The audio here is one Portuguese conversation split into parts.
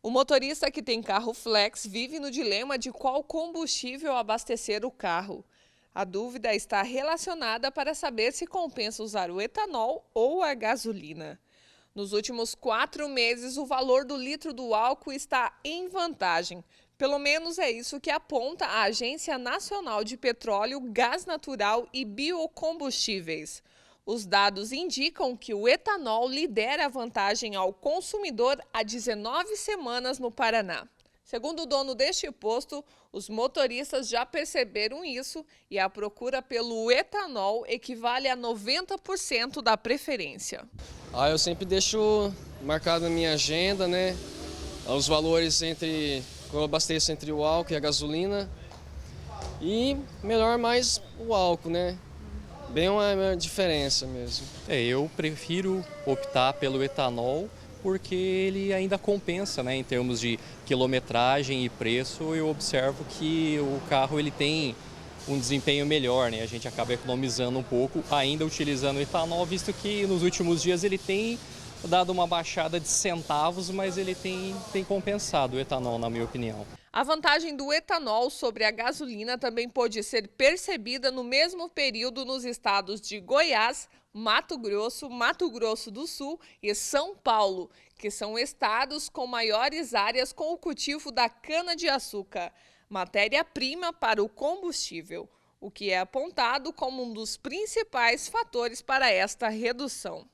O motorista que tem carro flex vive no dilema de qual combustível abastecer o carro. A dúvida está relacionada para saber se compensa usar o etanol ou a gasolina. Nos últimos 4 meses, o valor do litro do álcool está em vantagem. Pelo menos é isso que aponta a Agência Nacional de Petróleo, Gás Natural e Biocombustíveis. Os dados indicam que o etanol lidera a vantagem ao consumidor há 19 semanas no Paraná. Segundo o dono deste posto, os motoristas já perceberam isso e a procura pelo etanol equivale a 90% da preferência. Eu sempre deixo marcado na minha agenda, né? Os valores quando eu abasteço entre o álcool e a gasolina. E melhor mais o álcool, né? Bem uma diferença mesmo. Eu prefiro optar pelo etanol porque ele ainda compensa, né, em termos de quilometragem e preço. Eu observo que o carro ele tem um desempenho melhor, né? A gente acaba economizando um pouco ainda utilizando o etanol, visto que nos últimos dias ele tem dado uma baixada de centavos, mas ele tem compensado o etanol, na minha opinião. A vantagem do etanol sobre a gasolina também pode ser percebida no mesmo período nos estados de Goiás, Mato Grosso do Sul e São Paulo, que são estados com maiores áreas com o cultivo da cana-de-açúcar, matéria-prima para o combustível, o que é apontado como um dos principais fatores para esta redução.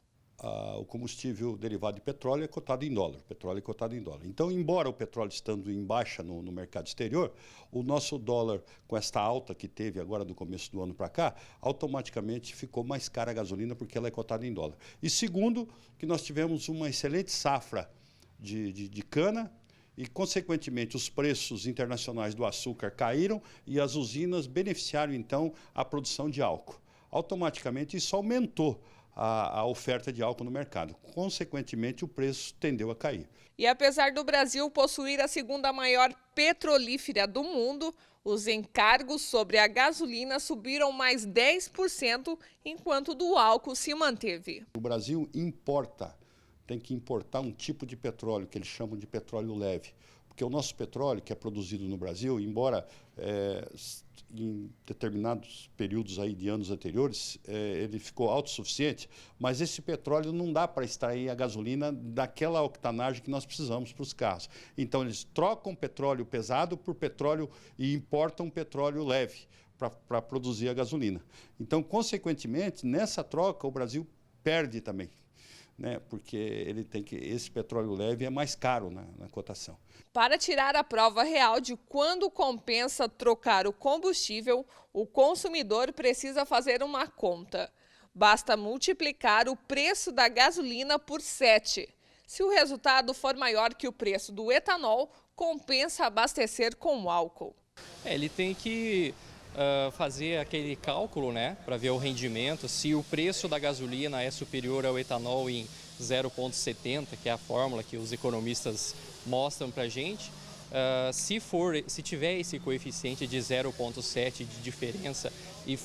O combustível derivado de petróleo é cotado em dólar, petróleo é cotado em dólar. Então, embora o petróleo estando em baixa no mercado exterior, o nosso dólar, com esta alta que teve agora do começo do ano para cá, automaticamente ficou mais cara a gasolina porque ela é cotada em dólar. E segundo, que nós tivemos uma excelente safra de cana e, consequentemente, os preços internacionais do açúcar caíram e as usinas beneficiaram, então, a produção de álcool. Automaticamente, isso aumentou a oferta de álcool no mercado. Consequentemente, o preço tendeu a cair. E apesar do Brasil possuir a segunda maior petrolífera do mundo, os encargos sobre a gasolina subiram mais 10%, enquanto o do álcool se manteve. O Brasil tem que importar um tipo de petróleo, que eles chamam de petróleo leve. Porque o nosso petróleo, que é produzido no Brasil, embora em determinados períodos aí de anos anteriores, ele ficou autossuficiente, mas esse petróleo não dá para extrair a gasolina daquela octanagem que nós precisamos para os carros. Então, eles trocam petróleo pesado por petróleo e importam petróleo leve para produzir a gasolina. Então, consequentemente, nessa troca, o Brasil perde também, né, porque esse petróleo leve é mais caro na cotação. Para tirar a prova real de quando compensa trocar o combustível, o consumidor precisa fazer uma conta. Basta multiplicar o preço da gasolina por 7. Se o resultado for maior que o preço do etanol, compensa abastecer com álcool. Ele tem que fazer aquele cálculo, né, para ver o rendimento, se o preço da gasolina é superior ao etanol em 0,70, que é a fórmula que os economistas mostram para a gente. Se tiver esse coeficiente de 0,7 de diferença e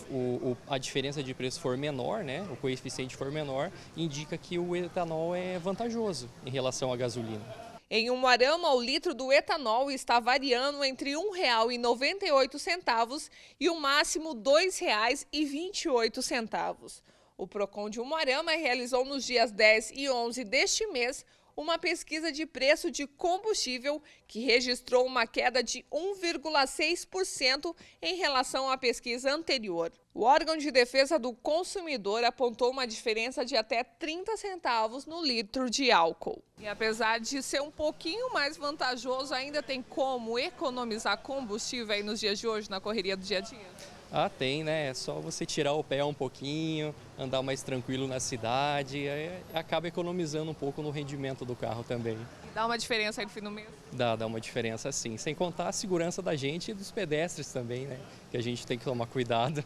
a diferença de preço for menor, né, o coeficiente for menor, indica que o etanol é vantajoso em relação à gasolina. Em Umuarama, o litro do etanol está variando entre R$ 1,98 e o máximo R$ 2,28. O Procon de Umuarama realizou nos dias 10 e 11 deste mês uma pesquisa de preço de combustível que registrou uma queda de 1,6% em relação à pesquisa anterior. O órgão de defesa do consumidor apontou uma diferença de até 30 centavos no litro de álcool. E apesar de ser um pouquinho mais vantajoso, ainda tem como economizar combustível aí nos dias de hoje, na correria do dia a dia? Tem, né? É só você tirar o pé um pouquinho, andar mais tranquilo na cidade, aí acaba economizando um pouco no rendimento do carro também. E dá uma diferença aí no fim do mês? Dá uma diferença sim, sem contar a segurança da gente e dos pedestres também, né? Que a gente tem que tomar cuidado.